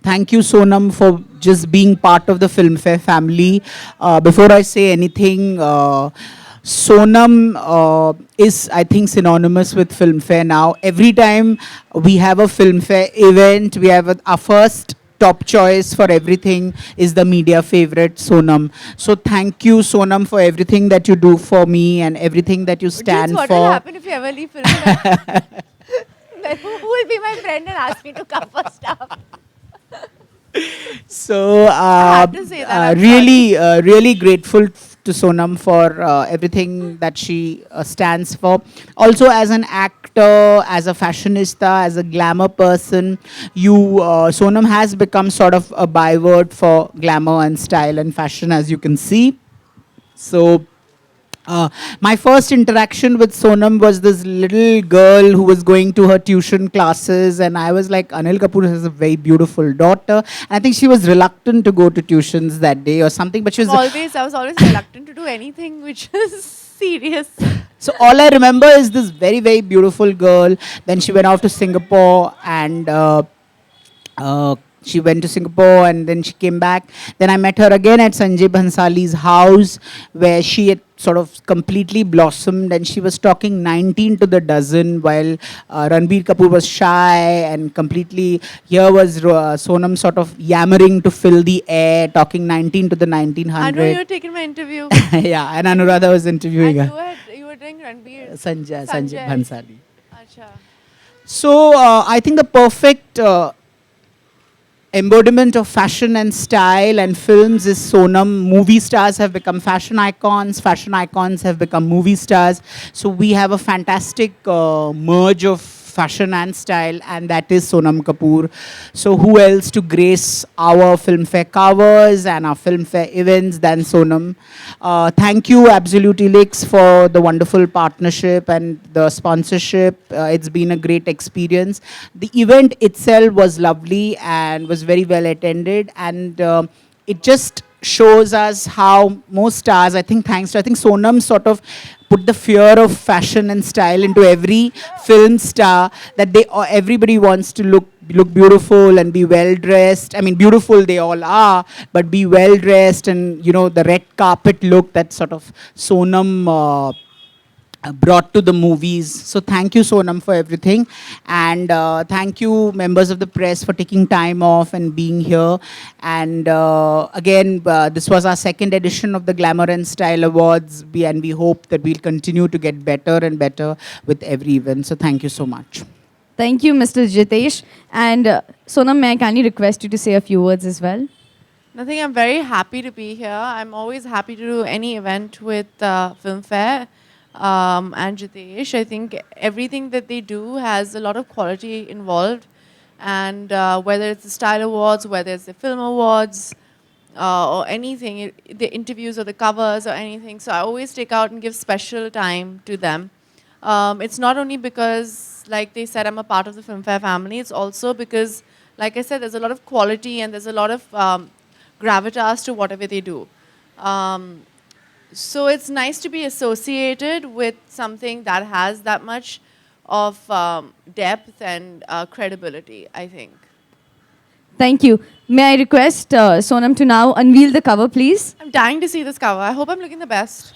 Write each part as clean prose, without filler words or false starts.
thank you, Sonam, for just being part of the Filmfare family. Before I say anything, Sonam is, I think, synonymous with Filmfare now. Every time we have a Filmfare event, we have our first top choice for everything is the media favorite Sonam. So thank you, Sonam, for everything that you do for me and everything that you Dudes, stand what will for. happen if you ever leave Filmfare? Then who will be my friend and ask me to cover stuff? So I had to say that, I'm really, really grateful to Sonam for everything that she stands for. Also, as an actor, as a fashionista, as a glamour person, Sonam has become sort of a byword for glamour and style and fashion, as you can see. So my first interaction with Sonam was this little girl who was going to her tuition classes, and I was like, Anil Kapoor has a very beautiful daughter. And I think she was reluctant to go to tuitions that day or something, but she was. I was always reluctant to do anything which is serious. So all I remember is this very, very beautiful girl. Then she went off to Singapore and she went to Singapore and then she came back. Then I met her again at Sanjay Bhansali's house where she had sort of completely blossomed and she was talking 19 to the dozen while Ranbir Kapoor was shy and completely, here was Sonam sort of yammering to fill the air, talking 19 to the 1900. I know you were taking my interview. Yeah, and Anuradha was interviewing And her. you were doing Ranbir. Sanjay Bhansali. Acha. So I think the perfect embodiment of fashion and style and films is Sonam. Movie stars have become fashion icons have become movie stars. So we have a fantastic merge of fashion and style, and that is Sonam Kapoor. So who else to grace our Filmfare covers and our Filmfare events than Sonam? Thank you, Absolute Elix, for the wonderful partnership and the sponsorship. It's been a great experience. The event itself was lovely and was very well attended, and it just shows us how most stars, I think Sonam sort of put the fear of fashion and style into every film star, that everybody wants to look beautiful and be well dressed. I mean, beautiful they all are, but be well dressed, and the red carpet look that sort of Sonam brought to the movies. So thank you, Sonam, for everything. And thank you, members of the press, for taking time off and being here. And again, this was our second edition of the Glamour and Style Awards, and we hope that we'll continue to get better and better with every event. So thank you so much. Thank you, Mr. Jitesh. And Sonam, may I kindly request you to say a few words as well? Nothing, I'm very happy to be here. I'm always happy to do any event with Filmfare. And Jitesh, I think everything that they do has a lot of quality involved, and whether it's the Style Awards, whether it's the Film Awards, or anything, the interviews or the covers or anything, so I always take out and give special time to them. It's not only because, like they said, I'm a part of the Filmfare family, it's also because, like I said, there's a lot of quality and there's a lot of gravitas to whatever they do. So it's nice to be associated with something that has that much of depth and credibility, I think. Thank you. May I request Sonam to now unveil the cover, please? I'm dying to see this cover. I hope I'm looking the best.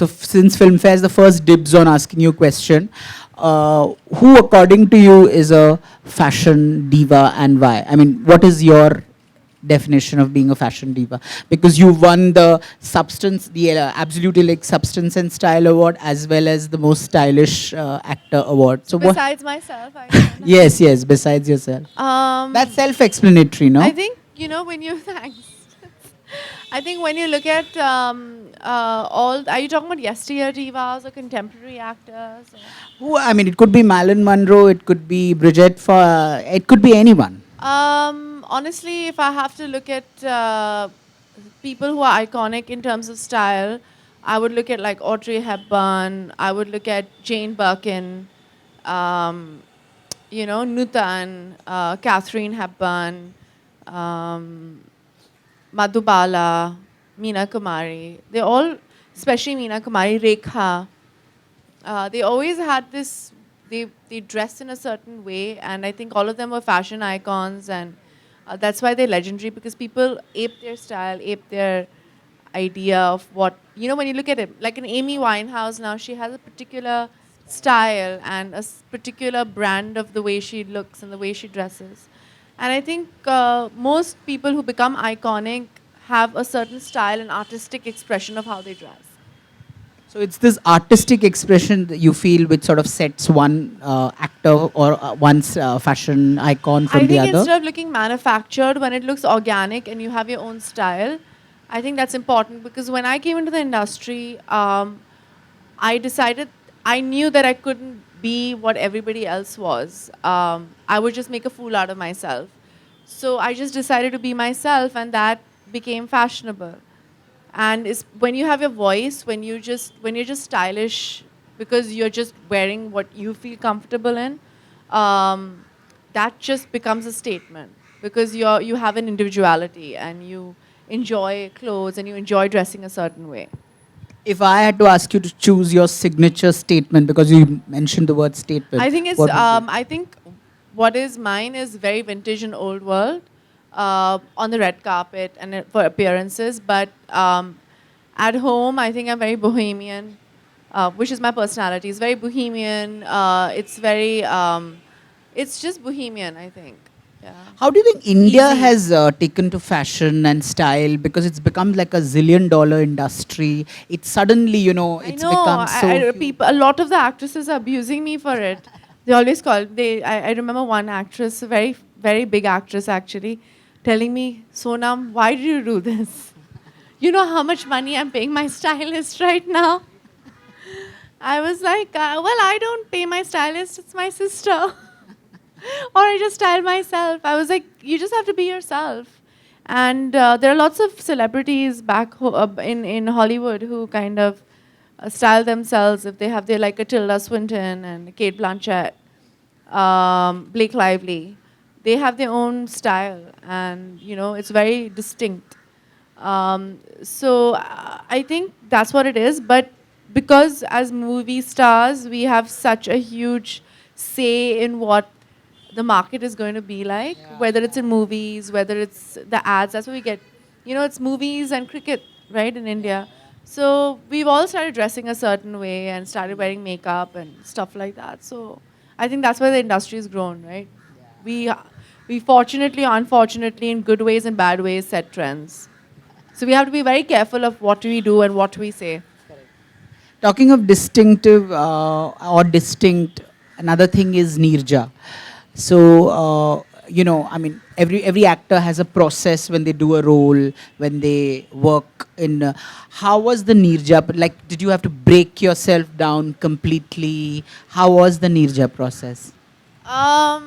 So since Filmfare is the first dibs on asking you a question, who according to you is a fashion diva and why? I mean, what is your definition of being a fashion diva? Because you won the substance, the Absolute Elite Substance and Style Award, as well as the most stylish actor award. So what? Besides myself, I don't Yes, yes. Besides yourself, that's self-explanatory, no? I think, you know, when you, thanks. I think when you look at are you talking about yesteryear divas or contemporary actors? Or? Who? I mean, it could be Marilyn Monroe, it could be Bridget, it could be anyone. Honestly, if I have to look at people who are iconic in terms of style, I would look at like Audrey Hepburn. I would look at Jane Birkin, you know, Nutan, Catherine Hepburn, Madhubala, Meena Kumari. They all, especially Meena Kumari, Rekha. They always had this. They dressed in a certain way, and I think all of them were fashion icons, and that's why they're legendary because people ape their style, ape their idea of what, you know, when you look at it, like an Amy Winehouse now, she has a particular style and a particular brand of the way she looks and the way she dresses. And I think most people who become iconic have a certain style and artistic expression of how they dress. So it's this artistic expression that you feel which sort of sets one actor or one's fashion icon from I the think other. instead of looking manufactured, when it looks organic and you have your own style, I think that's important because when I came into the industry, I decided, I knew that I couldn't be what everybody else was. I would just make a fool out of myself. So I just decided to be myself, and that became fashionable. And it's when you have your voice, when you're just stylish because you're just wearing what you feel comfortable in, that just becomes a statement because you have an individuality and you enjoy clothes and you enjoy dressing a certain way. If I had to ask you to choose your signature statement, because you mentioned the word statement, I think it's what would it be? I think what is mine is very vintage and old world on the red carpet and for appearances. But at home, I think I'm very bohemian, which is my personality. It's very bohemian. It's very it's just bohemian, I think. Yeah. How do you think India Easy. has taken to fashion and style? Because it's become like $1 zillion industry. It's suddenly, you know, it's I know. become so huge. People, a lot of the actresses are abusing me for it. They always call. I remember one actress, a very very big actress actually, telling me, "Sonam, why did you do this? You know how much money I'm paying my stylist right now." I was like, "Well, I don't pay my stylist. It's my sister." Or I just style myself. I was like, you just have to be yourself. And there are lots of celebrities back in Hollywood who kind of style themselves if they have their like a Tilda Swinton and Kate Blanchett, Blake Lively. They have their own style, and you know it's very distinct. I think that's what it is. But because as movie stars, we have such a huge say in what the market is going to be like, whether it's in movies, whether it's the ads. That's what we get. You know, it's movies and cricket, right, in India. So we've all started dressing a certain way and started wearing makeup and stuff like that. So I think that's why the industry has grown, right? We fortunately or unfortunately, in good ways and bad ways, set trends. So we have to be very careful of what we do and what we say. Talking of distinctive or distinct, another thing is Nirja. So, you know, I mean, every actor has a process when they do a role, when they work in. How was the Nirja? Like, did you have to break yourself down completely? How was the Nirja process? I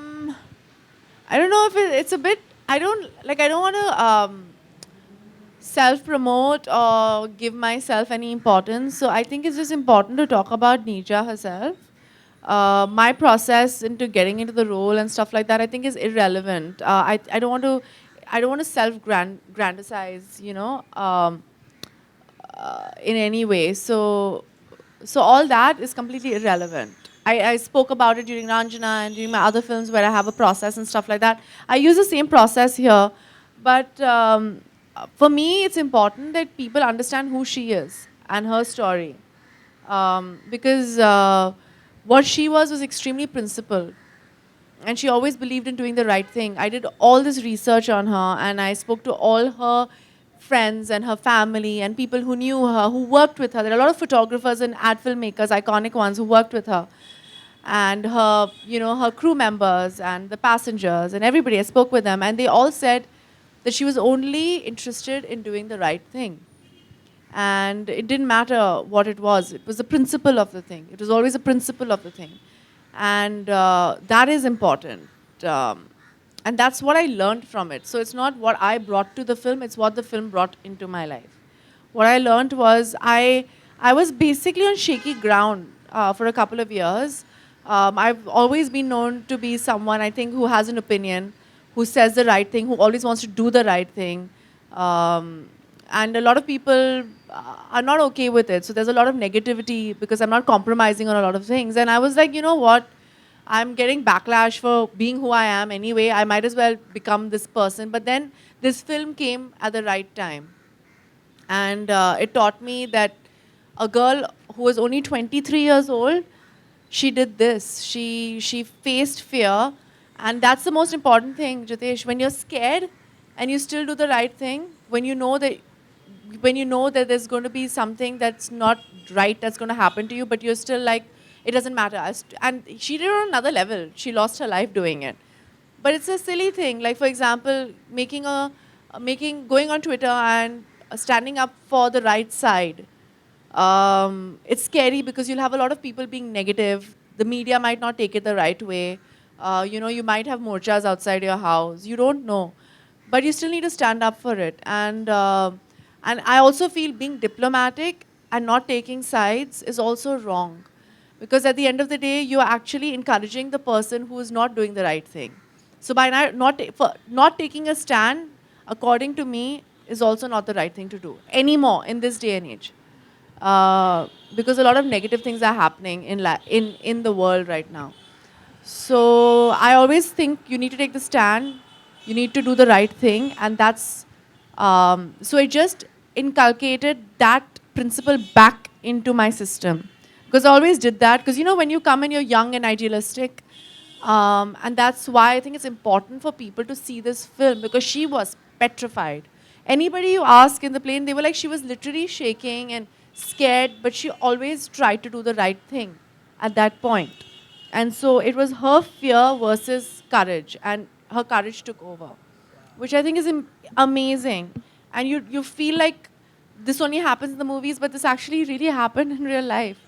don't know if it's a bit. I don't want to self-promote or give myself any importance. So I think it's just important to talk about Nija herself. My process into getting into the role and stuff like that, I think, is irrelevant. I don't want to self-grandize, you know, in any way. So all that is completely irrelevant. I spoke about it during Ranjana and during my other films where I have a process and stuff like that. I use the same process here, but for me, it's important that people understand who she is and her story. because what she was extremely principled. And she always believed in doing the right thing. I did all this research on her, and I spoke to all her friends and her family and people who knew her, who worked with her. There are a lot of photographers and ad filmmakers, iconic ones, who worked with her. And her, her crew members and the passengers and everybody. I spoke with them, and they all said that she was only interested in doing the right thing. And it didn't matter what it was. It was the principle of the thing. It was always a principle of the thing. And that is important. And that's what I learned from it. So it's not what I brought to the film, it's what the film brought into my life. What I learned was I was basically on shaky ground for a couple of years. I've always been known to be someone, I think, who has an opinion, who says the right thing, who always wants to do the right thing. And a lot of people are not okay with it. So there's a lot of negativity because I'm not compromising on a lot of things. And I was like, you know what? I'm getting backlash for being who I am anyway. I might as well become this person. But then this film came at the right time. And it taught me that a girl who was only 23 years old, she did this. She faced fear. And that's the most important thing, Jitesh. When you're scared and you still do the right thing, when you know that there's going to be something that's not right that's going to happen to you, but you're still like, it doesn't matter. And she did it on another level. She lost her life doing it. But it's a silly thing. Like, for example, going on Twitter and standing up for the right side. It's scary because you'll have a lot of people being negative. The media might not take it the right way. You might have morchas outside your house. You don't know. But you still need to stand up for it. And I also feel being diplomatic and not taking sides is also wrong. Because at the end of the day, you're actually encouraging the person who is not doing the right thing. So by not taking a stand, according to me, is also not the right thing to do anymore in this day and age. Because a lot of negative things are happening in the world right now. So I always think you need to take the stand, you need to do the right thing, and so I just inculcated that principle back into my system. Because I always did that, because when you come and you're young and idealistic, and that's why I think it's important for people to see this film, because she was petrified. Anybody you ask in the plane, they were like, she was literally shaking and scared, but she always tried to do the right thing at that point. And so it was her fear versus courage, and her courage took over, which I think is amazing. And you feel like this only happens in the movies, but this actually really happened in real life.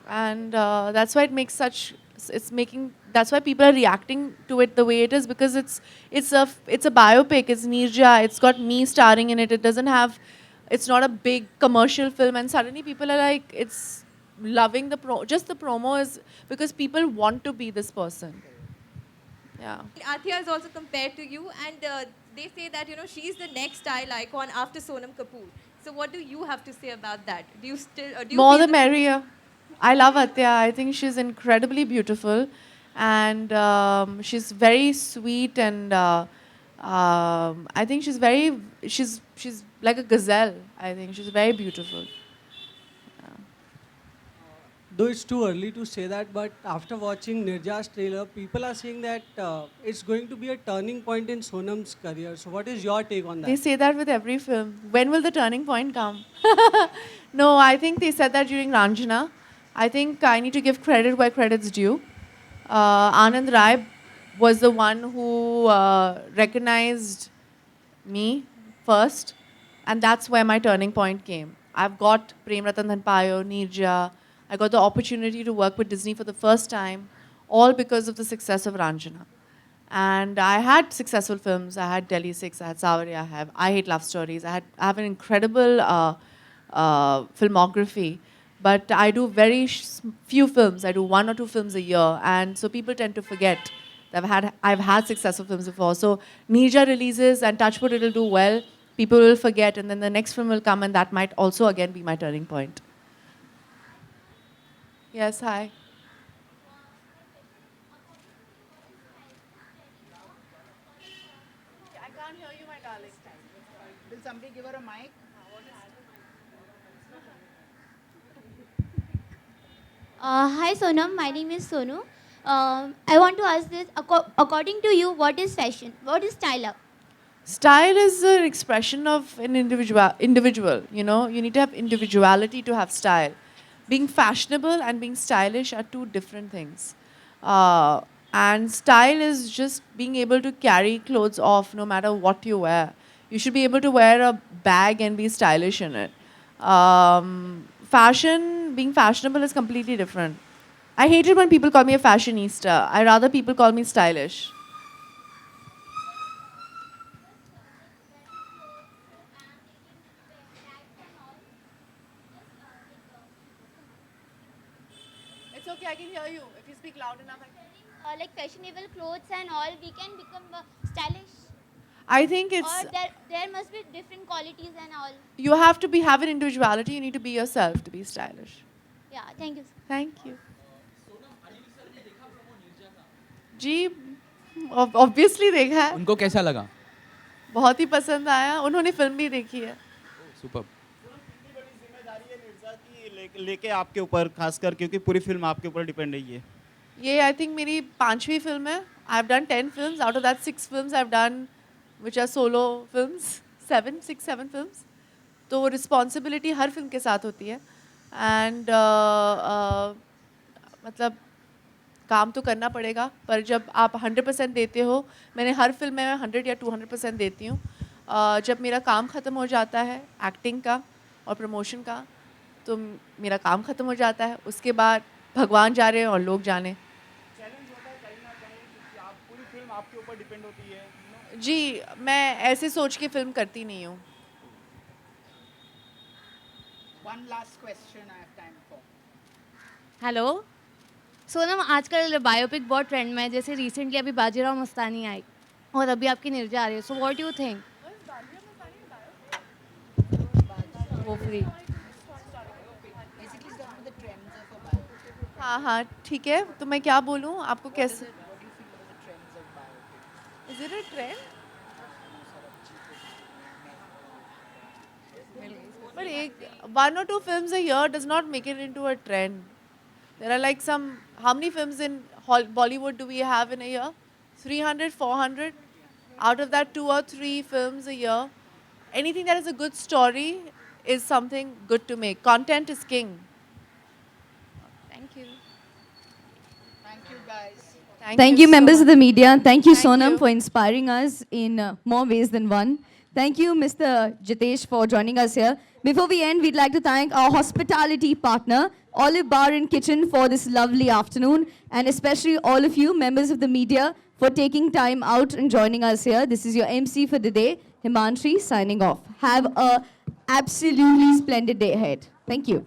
And that's why that's why people are reacting to it the way it is, because it's a biopic. It's Nirja. It's got me starring in it. It's not a big commercial film, and suddenly people are like, it's loving just the promo is because people want to be this person. Yeah. Athia is also compared to you, and they say that she's the next style icon after Sonam Kapoor. So what do you have to say about that? Do you still do you More feel the merrier. I love Atya. I think she's incredibly beautiful, and she's very sweet, and I think she's like a gazelle. I think she's very beautiful. Though it's too early to say that, but after watching Nirja's trailer, people are saying that it's going to be a turning point in Sonam's career. So what is your take on that? They say that with every film. When will the turning point come? No, I think they said that during Ranjana. I think I need to give credit where credit's due. Anand Rai was the one who recognized me first, and that's where my turning point came. I've got Prem Ratan Dhan Payo, Nirja. I got the opportunity to work with Disney for the first time, all because of the success of Ranjana. And I had successful films. I had Delhi 6, I had Savarya, I Hate Love Stories. I have an incredible filmography. But I do very few films. I do 1 or 2 films a year. And so people tend to forget that I've had successful films before. So Nirja releases and Touchwood, it'll do well. People will forget, and then the next film will come, and that might also again be my turning point. Yes, hi. I can't hear you, my darling. Will somebody give her a mic? Hi Sonam, my name is Sonu. I want to ask this. According to you, what is fashion? What is style up? Style is an expression of an individual. You know, you need to have individuality to have style. Being fashionable and being stylish are two different things. Uh, and style is just being able to carry clothes off no matter what you wear. You should be able to wear a bag and be stylish in it. Fashion, being fashionable is completely different. I hate it when people call me a fashionista. I rather people call me stylish. It's okay, I can hear you. If you speak loud enough, I can. Like fashionable clothes and all, we can become stylish. I think it's Or there must be different qualities and all. you have to have an individuality. You need to be yourself to be stylish. Yeah, thank you. Thank you. जी obviously देखा है उनको कैसा लगा? बहुत ही पसंद आया उन्होंने फिल्म भी देखी है सुपर। लेके आपके ऊपर खासकर क्योंकि पूरी फिल्म आपके ऊपर डिपेंड रही है ये आई थिंक मेरी 5वीं फिल्म है I have done 10 films out of that 6 films I have done which are solo films 7 films तो वो रिस्पॉन्सिबिलिटी हर फिल्म के साथ होती है एंड मतलब काम तो करना पड़ेगा पर जब आप 100% देते हो मैंने हर फिल्म में 100 या 200% देती हूँ जब मेरा काम ख़त्म हो जाता है एक्टिंग का और प्रमोशन का तो मेरा काम ख़त्म हो जाता है उसके बाद भगवान जा रहे हैं और लोग जाने चैलेंज होता है कहीं ना कहीं क्योंकि आप पूरी फिल्म आपके ऊपर डिपेंड होती है जी मैं ऐसे सोच के फिल्म करती नहीं हूँ One last question I have time for. Hello Sonam आजकल बायोपिक बहुत ट्रेंड में है जैसे रिसेंटली अभी बाजीराव मस्तानी आई और अभी आपकी निर्जा आ रही है सो व्हाट यू थिंक वो फ्री हाँ हाँ ठीक है तो मैं क्या बोलूँ आपको कैसे Is it a trend? But one or two films a year does not make it into a trend. There are like how many films in Bollywood do we have in a year? 300, 400? Out of that, 2 or 3 films a year. Anything that is a good story is something good to make. Content is king. Thank you Thank you, guys. Thank you, so members of much. the media. Thank you, Thank Sonam, you. for inspiring us in more ways than one. Thank you, Mr. Jitesh, for joining us here. Before we end, we'd like to thank our hospitality partner, Olive Bar and Kitchen, for this lovely afternoon, and especially all of you, members of the media, for taking time out and joining us here. This is your MC for the day, Himanshi, signing off. Have a absolutely splendid day ahead. Thank you.